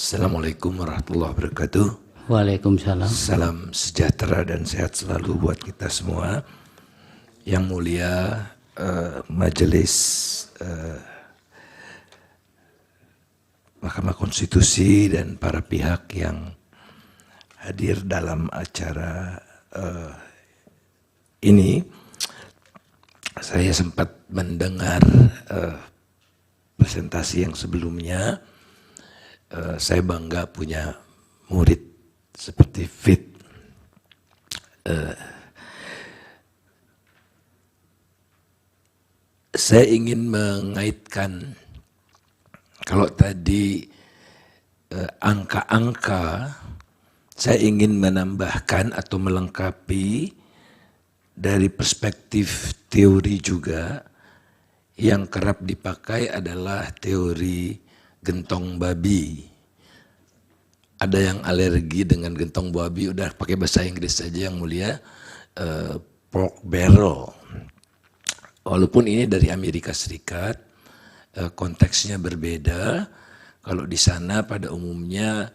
Assalamualaikum warahmatullahi wabarakatuh. Waalaikumsalam. Salam sejahtera dan sehat selalu buat kita semua. Yang mulia Majelis Mahkamah Konstitusi dan para pihak yang hadir dalam acara ini. Saya sempat mendengar presentasi yang sebelumnya. Saya bangga punya murid seperti Fit. Saya ingin mengaitkan, kalau tadi angka-angka, saya ingin menambahkan atau melengkapi dari perspektif teori juga. Yang kerap dipakai adalah teori gentong babi. Ada yang alergi dengan gentong babi, udah pakai bahasa Inggris saja yang mulia, pork barrel. Walaupun ini dari Amerika Serikat, konteksnya berbeda. Kalau di sana pada umumnya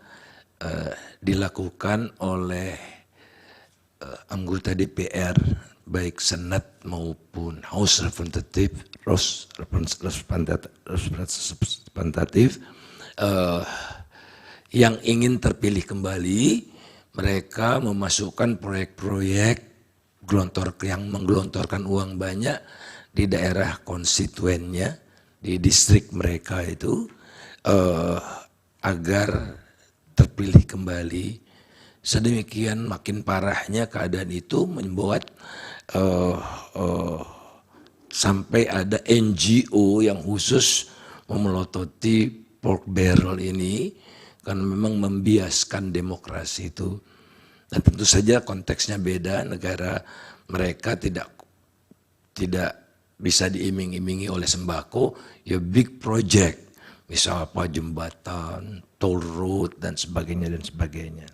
dilakukan oleh anggota DPR, baik Senat maupun House Representative, yang ingin terpilih kembali. Mereka memasukkan proyek-proyek yang menggelontorkan uang banyak di daerah konstituennya, di distrik mereka itu, agar terpilih kembali. Sedemikian makin parahnya keadaan itu membuat sampai ada NGO yang khusus memelototi pork barrel ini karena memang membiaskan demokrasi itu. Dan tentu saja konteksnya beda, negara mereka tidak bisa diiming-imingi oleh sembako, ya big project, misal apa jembatan, toll road dan sebagainya dan sebagainya.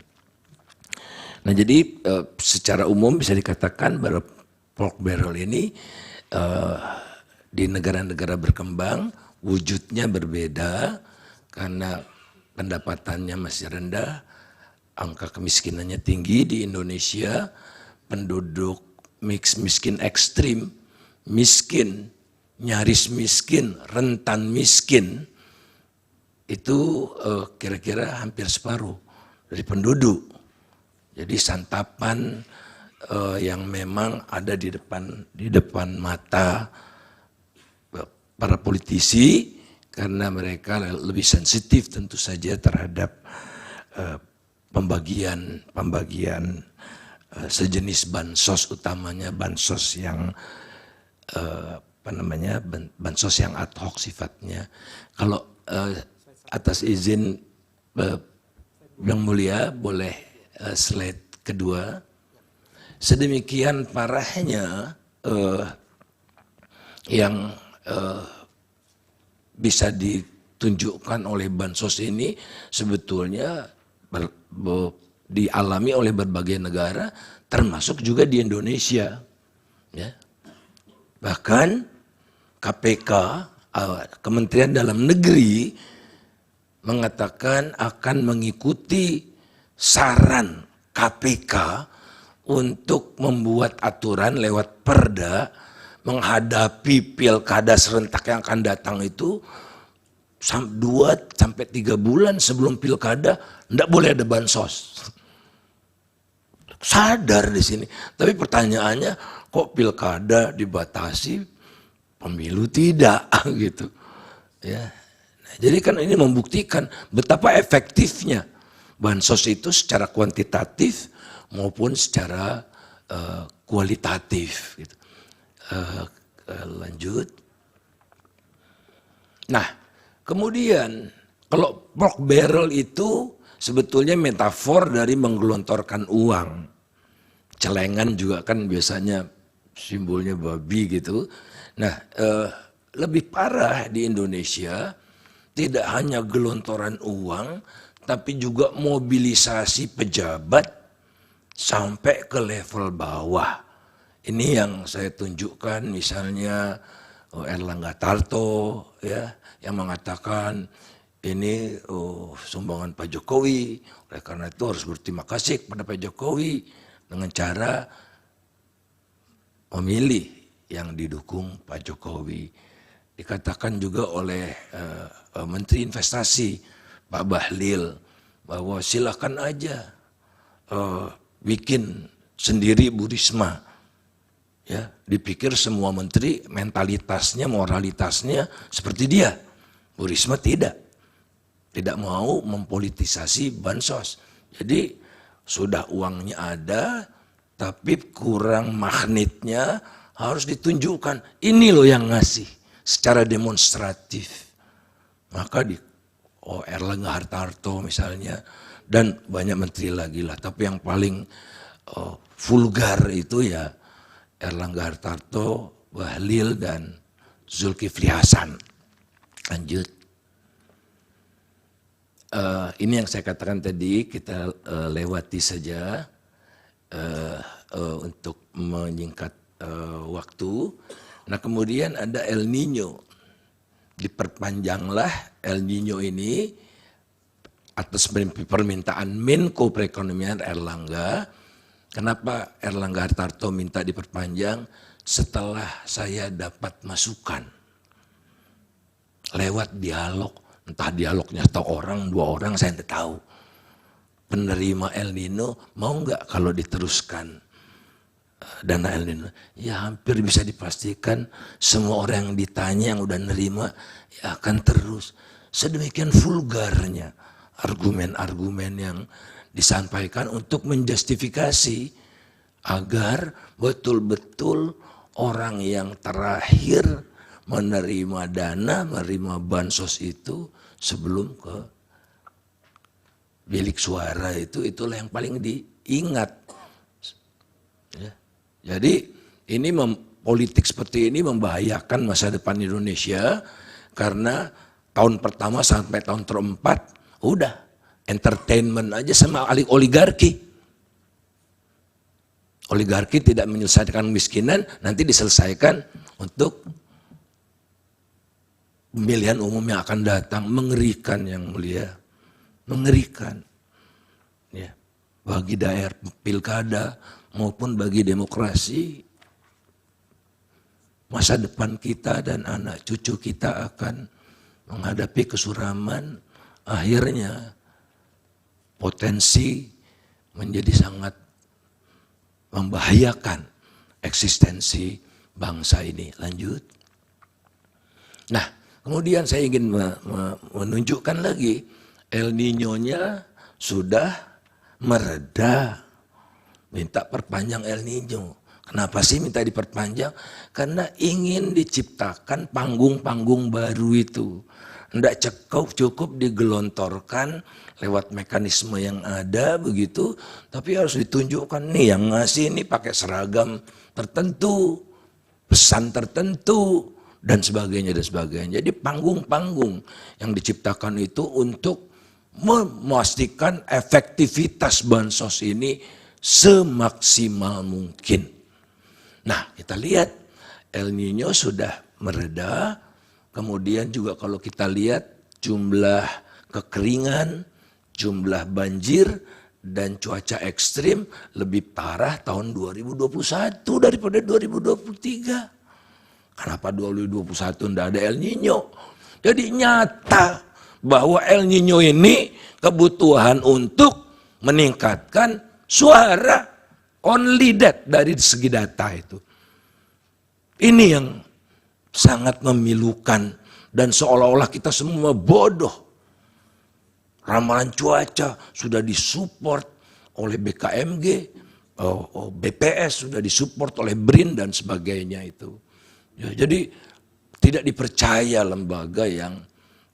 Nah jadi secara umum bisa dikatakan bahwa pork barrel ini di negara-negara berkembang wujudnya berbeda karena pendapatannya masih rendah, angka kemiskinannya tinggi. Di Indonesia penduduk miskin ekstrim, miskin, nyaris miskin, rentan miskin, itu kira-kira hampir separuh dari penduduk. Jadi santapan yang memang ada di depan mata para politisi, karena mereka lebih sensitif tentu saja terhadap pembagian sejenis bansos, utamanya bansos yang bansos yang ad hoc sifatnya. Kalau atas izin yang mulia boleh slide kedua. Sedemikian parahnya yang bisa ditunjukkan oleh bansos ini sebetulnya dialami oleh berbagai negara, termasuk juga di Indonesia. Ya. Bahkan KPK, Kementerian Dalam Negeri, mengatakan akan mengikuti saran KPK untuk membuat aturan lewat perda menghadapi pilkada serentak yang akan datang itu 2 sampai 3 bulan sebelum pilkada tidak boleh ada bansos. Sadar di sini. Tapi pertanyaannya, kok pilkada dibatasi, pemilu tidak gitu. Ya. Nah, jadi kan ini membuktikan betapa efektifnya bansos itu secara kuantitatif maupun secara kualitatif. Gitu. Lanjut. Nah, kemudian kalau pork barrel itu sebetulnya metafor dari menggelontorkan uang. Celengan juga kan biasanya simbolnya babi gitu. Nah, lebih parah di Indonesia, tidak hanya gelontoran uang, tapi juga mobilisasi pejabat sampai ke level bawah. Ini yang saya tunjukkan, misalnya Erlangga Tarto, ya, yang mengatakan ini sumbangan Pak Jokowi, oleh karena itu harus berterima kasih kepada Pak Jokowi dengan cara memilih yang didukung Pak Jokowi. Dikatakan juga oleh Menteri Investasi Pak Bahlil bahwa silakan aja bikin sendiri Bu Risma. Ya, dipikir semua menteri mentalitasnya, moralitasnya seperti dia. Bu Risma tidak mau mempolitisasi bansos. Jadi sudah uangnya ada, tapi kurang magnetnya harus ditunjukkan. Ini loh yang ngasih secara demonstratif. Maka di Erlangga Hartarto misalnya, dan banyak menteri lagi lah. Tapi yang paling vulgar itu ya Erlangga Hartarto, Bahlil, dan Zulkifli Hasan. Lanjut. Ini yang saya katakan tadi, kita lewati saja untuk menyingkat waktu. Nah kemudian ada El Nino. Diperpanjanglah El Nino ini atas permintaan Menko Perekonomian Erlangga. Kenapa Erlangga Hartarto minta diperpanjang? Setelah saya dapat masukan lewat dialog, entah dialognya satu orang, 2 orang, saya tidak tahu. Penerima El Nino mau nggak kalau diteruskan dana El Nino? Ya hampir bisa dipastikan semua orang yang ditanya yang udah nerima ya akan terus. Sedemikian vulgarnya argumen-argumen yang disampaikan untuk menjustifikasi agar betul-betul orang yang terakhir menerima dana, menerima bansos itu sebelum ke bilik suara itulah yang paling diingat. Ya. Jadi ini politik seperti ini membahayakan masa depan Indonesia karena tahun pertama sampai tahun keempat udah entertainment aja sama oligarki. Oligarki tidak menyelesaikan kemiskinan, nanti diselesaikan untuk pemilihan umum yang akan datang. Mengerikan yang mulia, mengerikan. Ya, bagi daerah pilkada maupun bagi demokrasi, masa depan kita dan anak cucu kita akan menghadapi kesuraman. Akhirnya potensi menjadi sangat membahayakan eksistensi bangsa ini. Lanjut. Nah, kemudian saya ingin menunjukkan lagi El Nino-nya sudah mereda. Minta perpanjang El Nino. Kenapa sih minta diperpanjang? Karena ingin diciptakan panggung-panggung baru itu. Tidak cukup digelontorkan lewat mekanisme yang ada begitu, tapi harus ditunjukkan nih yang ngasih ini pakai seragam tertentu, pesan tertentu, dan sebagainya dan sebagainya. Jadi panggung-panggung yang diciptakan itu untuk memastikan efektivitas bansos ini semaksimal mungkin. Nah, kita lihat El Nino sudah mereda. Kemudian juga kalau kita lihat jumlah kekeringan, jumlah banjir, dan cuaca ekstrim lebih parah tahun 2021 daripada 2023. Kenapa 2021 tidak ada El Nino? Jadi nyata bahwa El Nino ini kebutuhan untuk meningkatkan suara. Only that dari segi data itu. Ini yang sangat memilukan dan seolah-olah kita semua bodoh. Ramalan cuaca sudah disupport oleh BKMG, BPS sudah disupport oleh BRIN dan sebagainya itu. Ya, jadi tidak dipercaya lembaga yang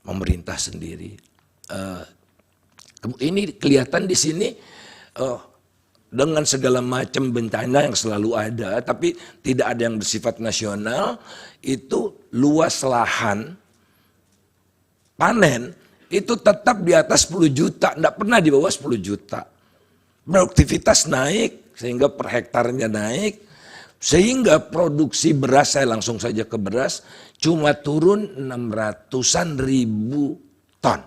memerintah sendiri. Ini kelihatan di sini dengan segala macam bencana yang selalu ada, tapi tidak ada yang bersifat nasional. Itu luas lahan panen itu tetap di atas 10 juta, tidak pernah di bawah 10 juta. Produktivitas naik sehingga per hektarnya naik, sehingga produksi beras, saya langsung saja ke beras, cuma turun 600-an ribu ton.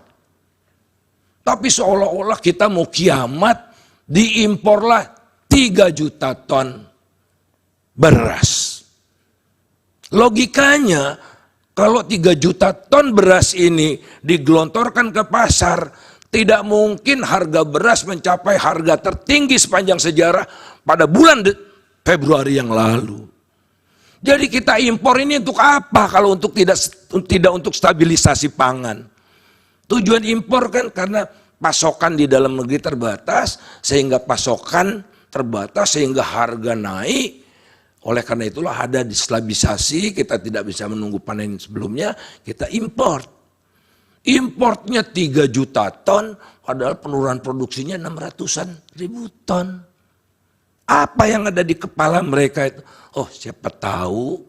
Tapi seolah-olah kita mau kiamat, diimporlah 3 juta ton beras. Logikanya, kalau 3 juta ton beras ini digelontorkan ke pasar, tidak mungkin harga beras mencapai harga tertinggi sepanjang sejarah pada bulan Februari yang lalu. Jadi kita impor ini untuk apa kalau untuk tidak untuk stabilisasi pangan? Tujuan impor kan karena pasokan di dalam negeri terbatas, sehingga pasokan terbatas sehingga harga naik. Oleh karena itulah ada destabilisasi, kita tidak bisa menunggu panen sebelumnya, kita impor. Importnya 3 juta ton, padahal penurunan produksinya 600-an ribu ton. Apa yang ada di kepala mereka itu? Oh, siapa tahu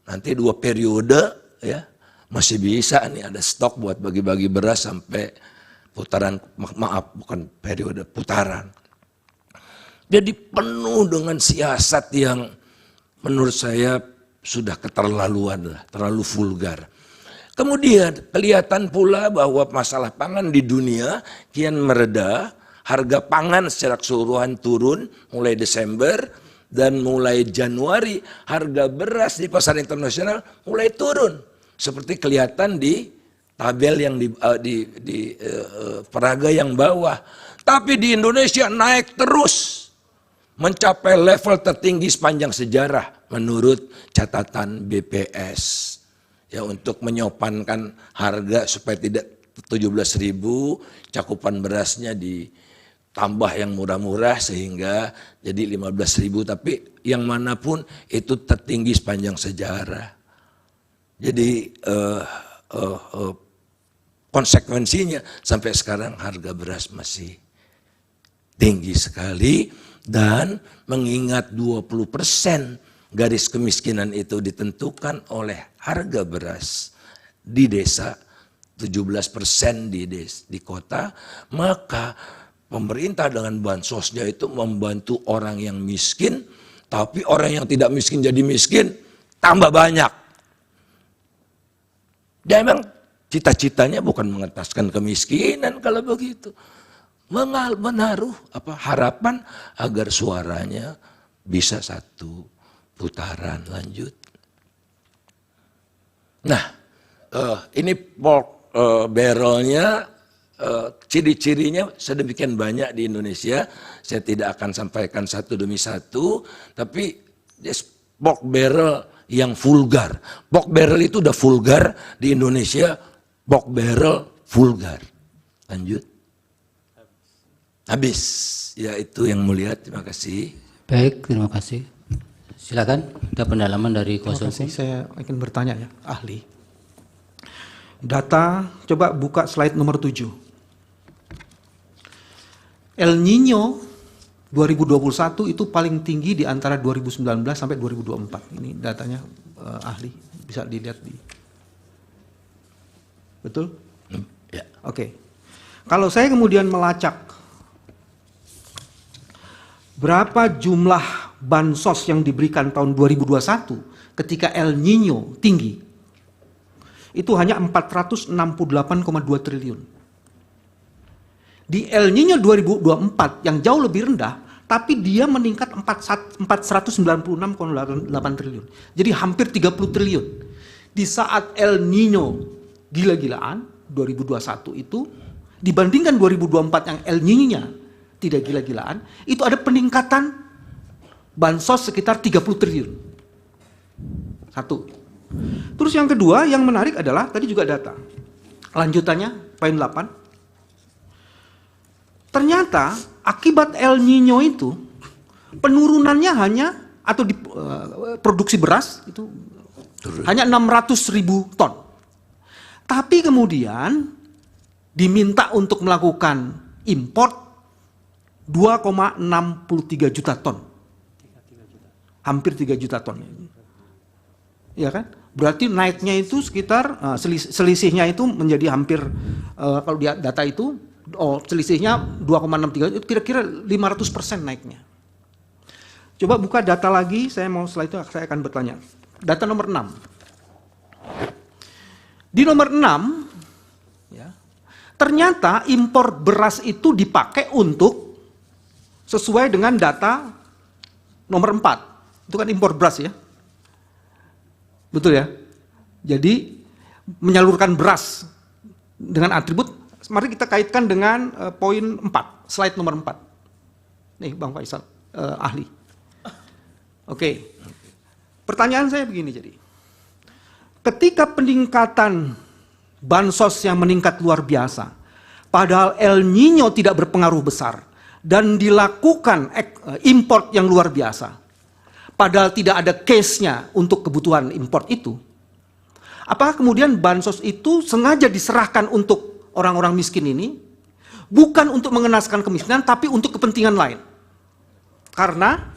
nanti 2 periode ya masih bisa nih ada stok buat bagi-bagi beras sampai putaran, maaf bukan periode, putaran. Jadi penuh dengan siasat yang menurut saya sudah keterlaluan lah, terlalu vulgar. Kemudian kelihatan pula bahwa masalah pangan di dunia kian mereda, harga pangan secara keseluruhan turun mulai Desember dan mulai Januari harga beras di pasar internasional mulai turun. Seperti kelihatan di tabel yang di peraga yang bawah. Tapi di Indonesia naik terus, mencapai level tertinggi sepanjang sejarah menurut catatan BPS. Ya, untuk menyopankan harga supaya tidak 17.000, cakupan berasnya ditambah yang murah-murah sehingga jadi 15.000, tapi yang manapun itu tertinggi sepanjang sejarah. Jadi konsekuensinya sampai sekarang harga beras masih tinggi sekali, dan mengingat 20% garis kemiskinan itu ditentukan oleh harga beras di desa, 17% di kota, maka pemerintah dengan bansosnya itu membantu orang yang miskin, tapi orang yang tidak miskin jadi miskin tambah banyak. Dan memang cita-citanya bukan mengentaskan kemiskinan kalau begitu, menaruh harapan agar suaranya bisa 1 putaran lanjut. Nah, ini pork barrelnya, ciri-cirinya sedemikian banyak di Indonesia. Saya tidak akan sampaikan satu demi satu, tapi pork barrel yang vulgar. Pork barrel itu udah vulgar di Indonesia, pork barrel vulgar. Lanjut. Habis. Ya, itu yang mulia. Terima kasih. Baik, terima kasih. Silakan, ada pendalaman dari kuasa hukum. Saya akan bertanya ya, ahli. Data, coba buka slide nomor 7. El Nino 2021 itu paling tinggi di antara 2019 sampai 2024. Ini datanya ahli, bisa dilihat di. Betul? Ya. Oke. Kalau saya kemudian melacak berapa jumlah bansos yang diberikan tahun 2021 ketika El Nino tinggi, itu hanya 468,2 triliun. Di El Nino 2024 yang jauh lebih rendah, tapi dia meningkat 496,8 triliun. Jadi hampir 30 triliun. Di saat El Nino gila-gilaan 2021 itu dibandingkan 2024 yang El Nino-nya tidak gila-gilaan, itu ada peningkatan bansos sekitar 30 triliun. 1. Terus yang kedua yang menarik adalah tadi juga data. Lanjutannya poin 8. Ternyata akibat El Nino itu penurunannya hanya atau di produksi beras itu hanya 600.000 ton. Tapi kemudian diminta untuk melakukan import 2,63 juta ton. Hampir 3 juta ton. Ya kan? Berarti naiknya itu sekitar, selisihnya itu menjadi hampir, kalau di data itu, selisihnya 2,63, itu kira-kira 500% naiknya. Coba buka data lagi, setelah itu saya akan bertanya. Data nomor 6. Di nomor 6, ya, Ternyata impor beras itu dipakai untuk sesuai dengan data nomor 4. Itu kan impor beras ya. Betul ya? Jadi menyalurkan beras dengan atribut, mari kita kaitkan dengan poin 4, slide nomor 4. Nih Bang Faisal, ahli. Oke. Pertanyaan saya begini jadi. Ketika peningkatan bansos yang meningkat luar biasa, padahal El Nino tidak berpengaruh besar, dan dilakukan import yang luar biasa, padahal tidak ada case-nya untuk kebutuhan import itu, apakah kemudian bansos itu sengaja diserahkan untuk orang-orang miskin ini, bukan untuk mengenaskan kemiskinan, tapi untuk kepentingan lain? Karena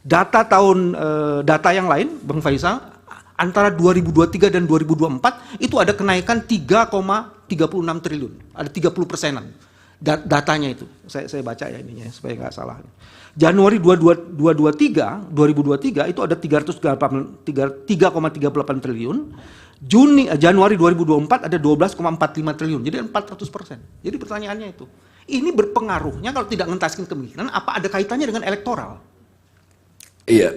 data yang lain, Bang Faisal, antara 2023 dan 2024 itu ada kenaikan 3,36 triliun, ada 30%-an datanya itu. Saya baca ya ininya supaya nggak salah. Januari 2023 itu ada 3,38 triliun. Januari 2024 ada 12,45 triliun. Jadi 400%. Jadi pertanyaannya itu, ini berpengaruhnya kalau tidak ngentaskan kemiskinan, apa ada kaitannya dengan elektoral? Iya.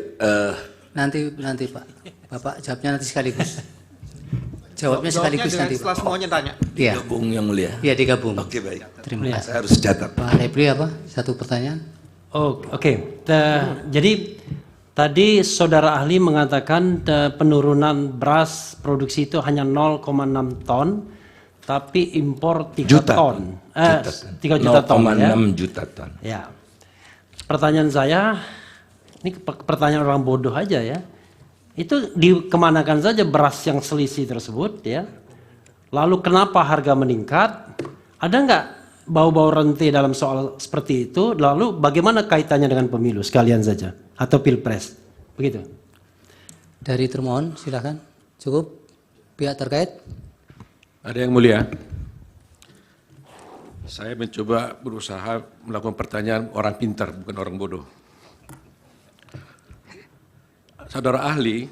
Nanti Pak. Bapak jawabnya nanti sekaligus. Jawabnya sekaligus nanti. Setelah semuanya tanya. Iya. Gabung yang mulia. Iya, digabung. Oke, baik. Terima kasih. Saya harus catat. Pak Repli apa? Satu pertanyaan. Oh, oke. Jadi tadi saudara ahli mengatakan penurunan beras produksi itu hanya 0,6 ton, tapi impor 3 Juta ton. Juta 3 juta ton ya. 0,6 juta ton. Ya. Pertanyaan saya, ini pertanyaan orang bodoh aja ya. Itu dikemanakan saja beras yang selisih tersebut ya. Lalu kenapa harga meningkat? Ada nggak bau-bau rente dalam soal seperti itu? Lalu bagaimana kaitannya dengan pemilu sekalian saja atau pilpres? Begitu. Dari termohon silakan. Cukup pihak terkait. Ada yang mulia. Saya mencoba berusaha melakukan pertanyaan orang pintar, bukan orang bodoh. Saudara ahli,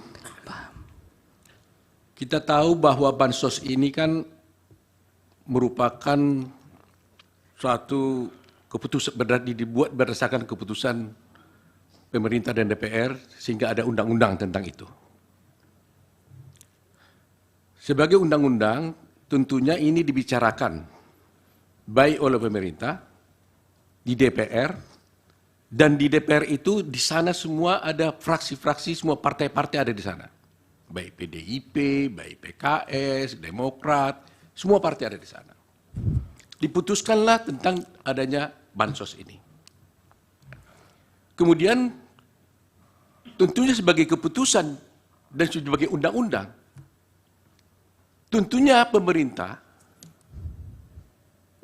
kita tahu bahwa bansos ini kan merupakan suatu keputusan dibuat berdasarkan keputusan pemerintah dan DPR sehingga ada undang-undang tentang itu. Sebagai undang-undang, tentunya ini dibicarakan baik oleh pemerintah, di DPR, dan di DPR itu di sana semua ada fraksi-fraksi, semua partai-partai ada di sana. Baik PDIP, baik PKS, Demokrat, semua partai ada di sana. Diputuskanlah tentang adanya bansos ini. Kemudian tentunya sebagai keputusan dan sebagai undang-undang, tentunya pemerintah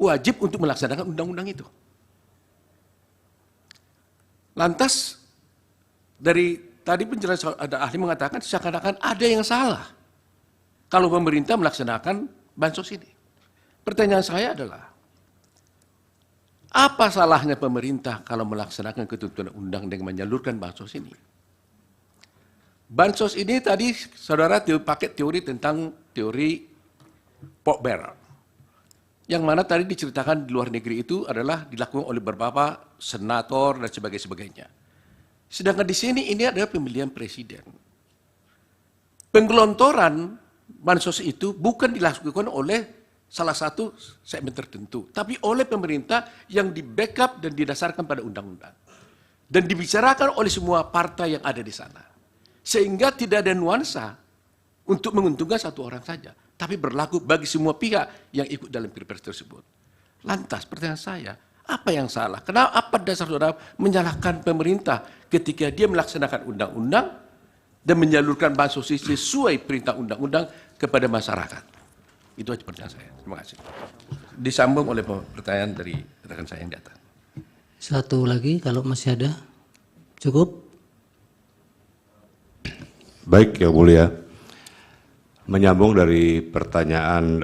wajib untuk melaksanakan undang-undang itu. Lantas dari tadi penjelasan ada ahli mengatakan seakan-akan ada yang salah kalau pemerintah melaksanakan bansos ini. Pertanyaan saya adalah, apa salahnya pemerintah kalau melaksanakan ketentuan undang dengan menyalurkan bansos ini? Bansos ini tadi saudara pakai teori tentang teori pork barrel. Yang mana tadi diceritakan di luar negeri itu adalah dilakukan oleh beberapa senator dan sebagainya. Sedangkan di sini ini adalah pemilihan presiden. Penggelontoran bansos itu bukan dilakukan oleh salah satu segmen tertentu, tapi oleh pemerintah yang di-backup dan didasarkan pada undang-undang. Dan dibicarakan oleh semua partai yang ada di sana. Sehingga tidak ada nuansa untuk menguntungkan satu orang saja, tapi berlaku bagi semua pihak yang ikut dalam pilpres tersebut. Lantas pertanyaan saya, apa yang salah? Kenapa apa dasar saudara menyalahkan pemerintah ketika dia melaksanakan undang-undang dan menyalurkan bansos sesuai perintah undang-undang kepada masyarakat? Itu aja pertanyaan saya. Terima kasih. Disambung oleh pertanyaan dari rekan saya yang di atas. Satu lagi kalau masih ada. Cukup? Baik, Yang Mulia. Menyambung dari pertanyaan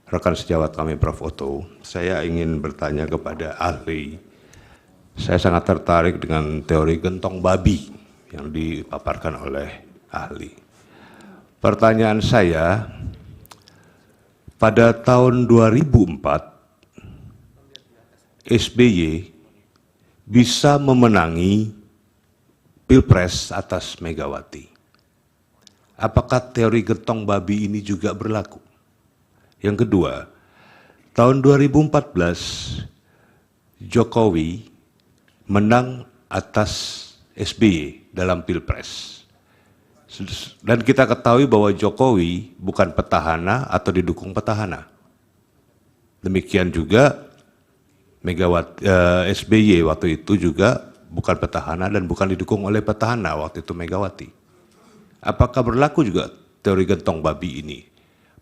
rekan sejawat kami Prof. Otto, saya ingin bertanya kepada ahli. Saya sangat tertarik dengan teori gentong babi yang dipaparkan oleh ahli. Pertanyaan saya, pada tahun 2004 SBY bisa memenangi Pilpres atas Megawati. Apakah teori gentong babi ini juga berlaku? Yang kedua, tahun 2014 Jokowi menang atas SBY dalam Pilpres. Dan kita ketahui bahwa Jokowi bukan petahana atau didukung petahana. Demikian juga SBY waktu itu juga bukan petahana dan bukan didukung oleh petahana waktu itu Megawati. Apakah berlaku juga teori gentong babi ini?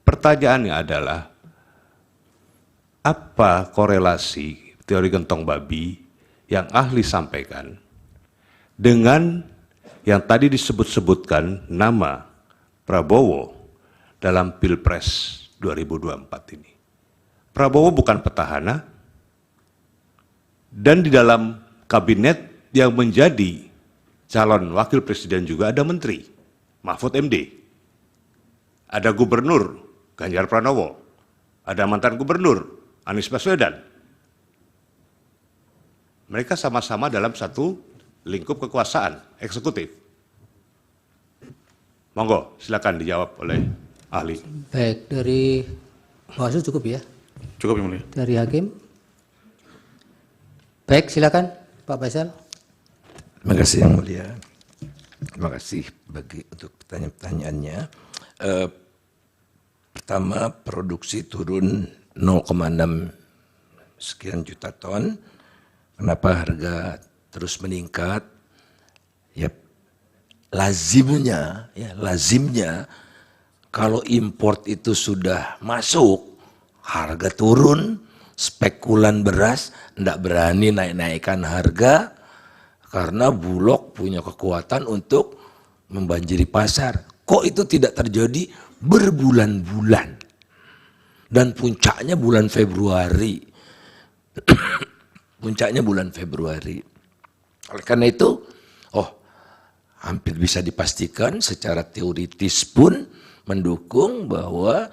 Pertanyaannya adalah, apa korelasi teori gentong babi yang ahli sampaikan dengan yang tadi disebut-sebutkan nama Prabowo dalam Pilpres 2024 ini? Prabowo bukan petahana, dan di dalam kabinet yang menjadi calon wakil presiden juga ada menteri, Mahfud MD. Ada gubernur, Ganjar Pranowo. Ada mantan gubernur, Anies Baswedan. Mereka sama-sama dalam satu lingkup kekuasaan, eksekutif. Monggo, silakan dijawab oleh ahli. Baik, dari Bawaslu cukup ya? Cukup, Yang Mulia. Dari Hakim? Baik, silakan Pak Faisal. Terima kasih Yang Mulia. Terima kasih untuk pertanyaan-pertanyaannya. Pertama, produksi turun 0,6 sekian juta ton. Kenapa harga terus meningkat? Ya, lazimnya kalau import itu sudah masuk, harga turun, spekulan beras tidak berani naik-naikkan harga karena Bulog punya kekuatan untuk membanjiri pasar. Kok itu tidak terjadi berbulan-bulan? Dan puncaknya bulan Februari. Puncaknya bulan Februari. Oleh karena itu, hampir bisa dipastikan secara teoritis pun mendukung bahwa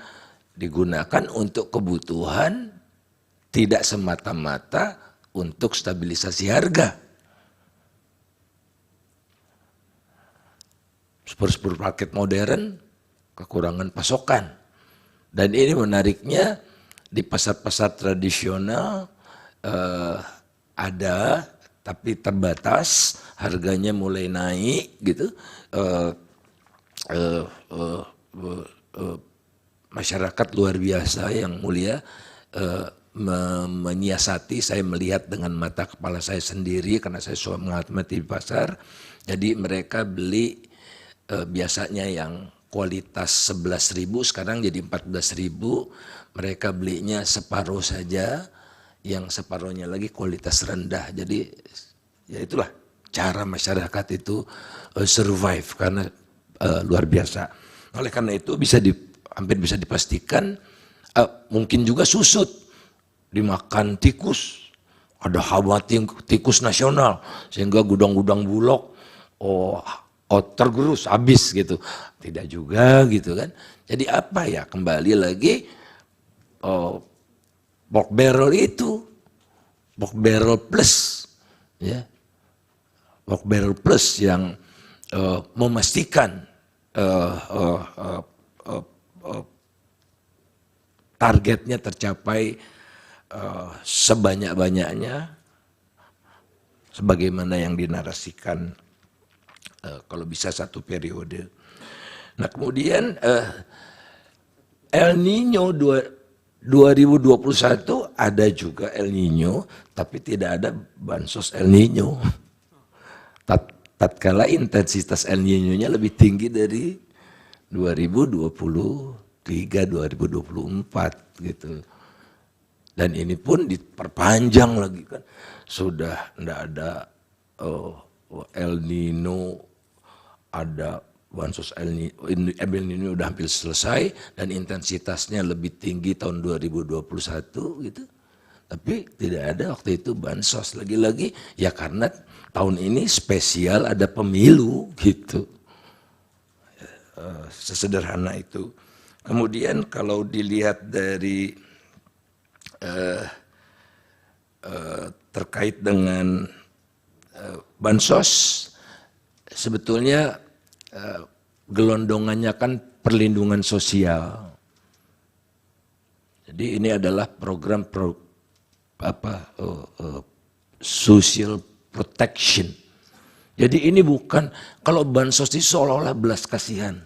digunakan untuk kebutuhan tidak semata-mata untuk stabilisasi harga. Supermarket modern kekurangan pasokan. Dan ini menariknya di pasar-pasar tradisional ada tapi terbatas, harganya mulai naik gitu. Masyarakat luar biasa Yang Mulia menyiasati, saya melihat dengan mata kepala saya sendiri karena saya suka mengamati di pasar. Jadi mereka beli biasanya yang kualitas 11.000 sekarang jadi 14.000, mereka belinya separuh saja, yang separuhnya lagi kualitas rendah. Jadi ya itulah cara masyarakat itu survive karena luar biasa. Oleh karena itu hampir bisa dipastikan mungkin juga susut dimakan tikus. Ada hawa tikus nasional sehingga gudang-gudang Bulog tergerus habis gitu. Tidak juga gitu kan. Jadi apa ya, kembali lagi pork barrel itu pork barrel plus ya. Pork barrel plus yang memastikan targetnya tercapai sebanyak-banyaknya sebagaimana yang dinarasikan kalau bisa satu periode. Nah kemudian El Nino 2021 ada juga El Nino, tapi tidak ada bansos El Nino. Tatkala intensitas El Nino-nya lebih tinggi dari 2023-2024 gitu. Dan ini pun diperpanjang lagi kan. Sudah tidak ada El Nino, ada bansos El Nino udah hampir selesai dan intensitasnya lebih tinggi tahun 2021 gitu. Tapi tidak ada waktu itu bansos, lagi-lagi ya karena tahun ini spesial ada pemilu gitu. Sesederhana itu. Kemudian kalau dilihat dari terkait dengan bansos, sebetulnya gelondongannya kan perlindungan sosial. Jadi ini adalah program social protection. Jadi ini bukan, kalau bansos itu seolah-olah belas kasihan,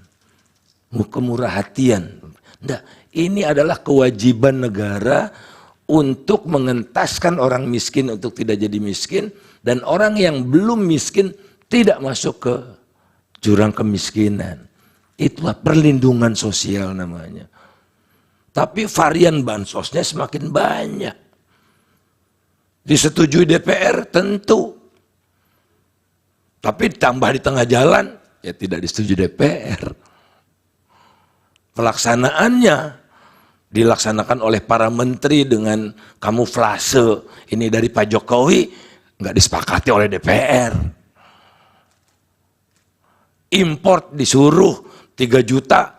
kemurah hatian. Enggak, ini adalah kewajiban negara untuk mengentaskan orang miskin untuk tidak jadi miskin, dan orang yang belum miskin tidak masuk ke jurang kemiskinan. Itulah perlindungan sosial namanya. Tapi varian bansosnya semakin banyak. Disetujui DPR tentu. Tapi ditambah di tengah jalan, ya tidak disetujui DPR. Pelaksanaannya dilaksanakan oleh para menteri dengan kamuflase. Ini dari Pak Jokowi, nggak disepakati oleh DPR. Import disuruh 3 juta,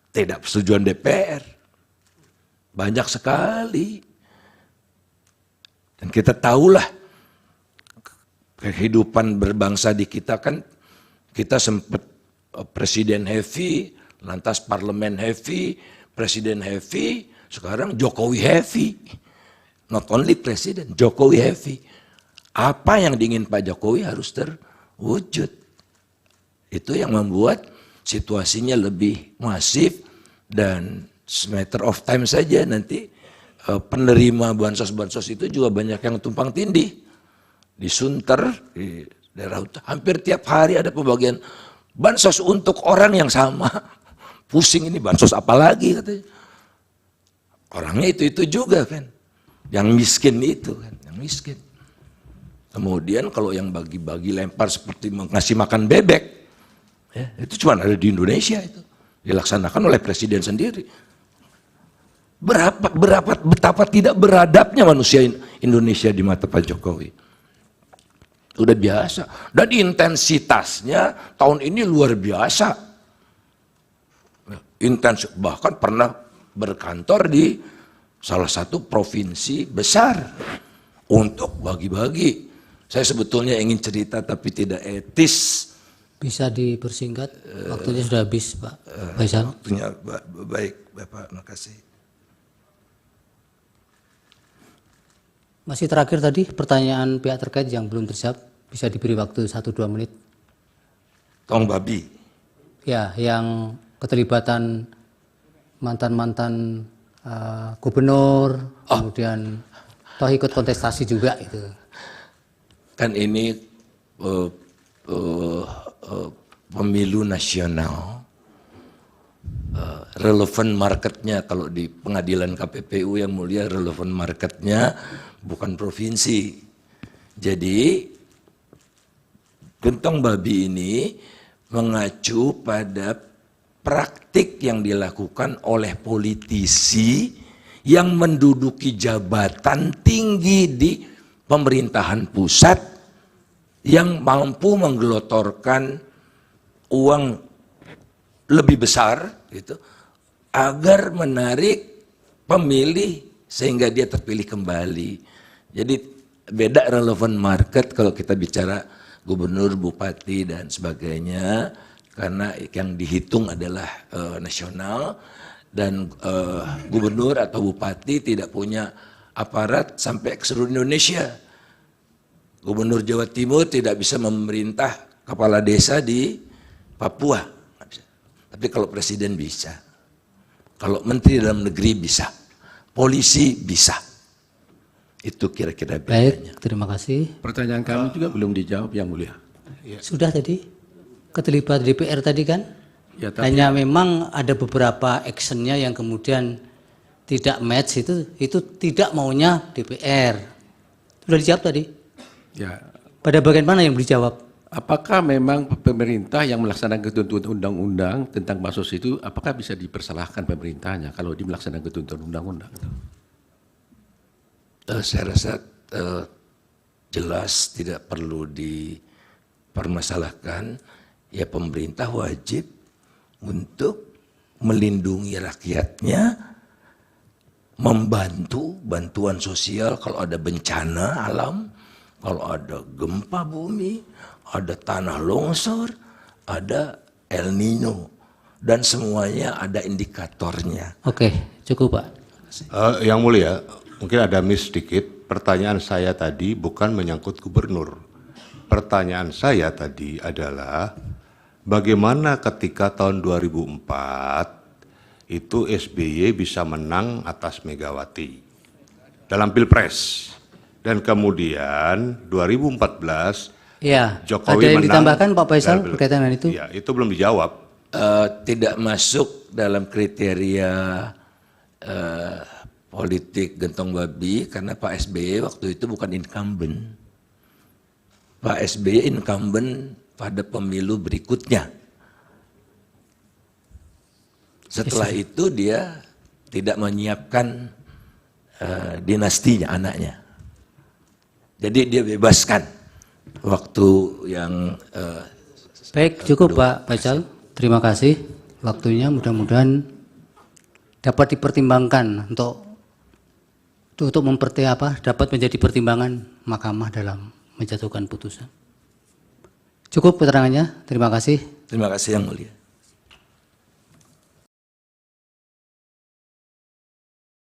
tidak persetujuan DPR. Banyak sekali. Dan kita tahulah kehidupan berbangsa di kita kan, kita sempat presiden heavy, lantas parlemen heavy, presiden heavy, sekarang Jokowi heavy. Not only presiden, Jokowi heavy. Apa yang diingin Pak Jokowi harus terwujud. Itu yang membuat situasinya lebih masif, dan matter of time saja nanti penerima bansos-bansos itu juga banyak yang tumpang tindih. Di Sunter, di daerah hampir tiap hari ada pembagian bansos untuk orang yang sama. Pusing, ini bansos apa lagi katanya. Orangnya itu juga kan. Yang miskin itu kan, yang miskin. Kemudian kalau yang bagi-bagi lempar seperti ngasih makan bebek, ya, itu cuma ada di Indonesia itu. Dilaksanakan oleh presiden sendiri. Betapa tidak beradabnya manusia Indonesia di mata Pak Jokowi. Udah biasa. Dan intensitasnya tahun ini luar biasa. Intens, bahkan pernah berkantor di salah satu provinsi besar untuk bagi-bagi. Saya sebetulnya ingin cerita tapi tidak etis. Bisa dipersingkat, waktunya sudah habis Pak Faisal. Waktunya baik Bapak, makasih. Masih terakhir tadi pertanyaan pihak terkait yang belum terjawab, bisa diberi waktu 1-2 menit. Tong babi. Ya, yang keterlibatan mantan-mantan gubernur, kemudian toh ikut kontestasi juga itu. Kan ini pemilu nasional, relevan marketnya kalau di pengadilan KPPU yang mulia, relevan marketnya bukan provinsi. Jadi gentong babi ini mengacu pada praktik yang dilakukan oleh politisi yang menduduki jabatan tinggi di pemerintahan pusat, yang mampu menggelotorkan uang lebih besar gitu, agar menarik pemilih sehingga dia terpilih kembali. Jadi beda relevan market kalau kita bicara gubernur, bupati dan sebagainya, karena yang dihitung adalah nasional, dan gubernur atau bupati tidak punya aparat sampai ke seluruh Indonesia. Gubernur Jawa Timur tidak bisa memerintah kepala desa di Papua, nggak bisa. Tapi kalau presiden bisa, kalau menteri dalam negeri bisa, polisi bisa. Itu kira-kira bedanya. Baik, terima kasih. Pertanyaan kami juga belum dijawab yang mulia. Sudah tadi keterlibatan DPR tadi kan? Ya, tapi Hanya memang ada beberapa actionnya yang kemudian tidak match, itu tidak maunya DPR. Sudah dijawab tadi. ya, Pada bagian mana yang dijawab? apakah memang pemerintah yang melaksanakan ketentuan undang-undang tentang bansos itu, apakah bisa dipersalahkan pemerintahnya kalau melaksanakan ketentuan undang-undang? Saya rasa jelas tidak perlu dipermasalahkan. Ya, pemerintah wajib untuk melindungi rakyatnya, membantu bantuan sosial kalau ada bencana alam, kalau ada gempa bumi, ada tanah longsor, ada El Nino, dan semuanya ada indikatornya. Oke, cukup Pak. Yang Mulia, mungkin ada miss sedikit. Pertanyaan saya tadi bukan menyangkut gubernur. Pertanyaan saya tadi adalah bagaimana ketika tahun 2004 itu SBY bisa menang atas Megawati dalam Pilpres, dan kemudian 2014 Ya, Jokowi ada yang menang ditambahkan Pak Faisal dalam berkaitan dengan itu? Ya, itu belum dijawab. Tidak masuk dalam kriteria politik gentong babi karena Pak SBY waktu itu bukan incumbent. Pak SBY incumbent pada pemilu berikutnya. Setelah itu dia tidak menyiapkan dinastinya, anaknya. Jadi dia bebaskan waktu yang Baik, cukup Pak Faisal. Terima kasih waktunya. Mudah-mudahan dapat dipertimbangkan untuk dapat menjadi pertimbangan mahkamah dalam menjatuhkan putusan. Cukup keterangannya. Terima kasih. terima kasih Yang Mulia.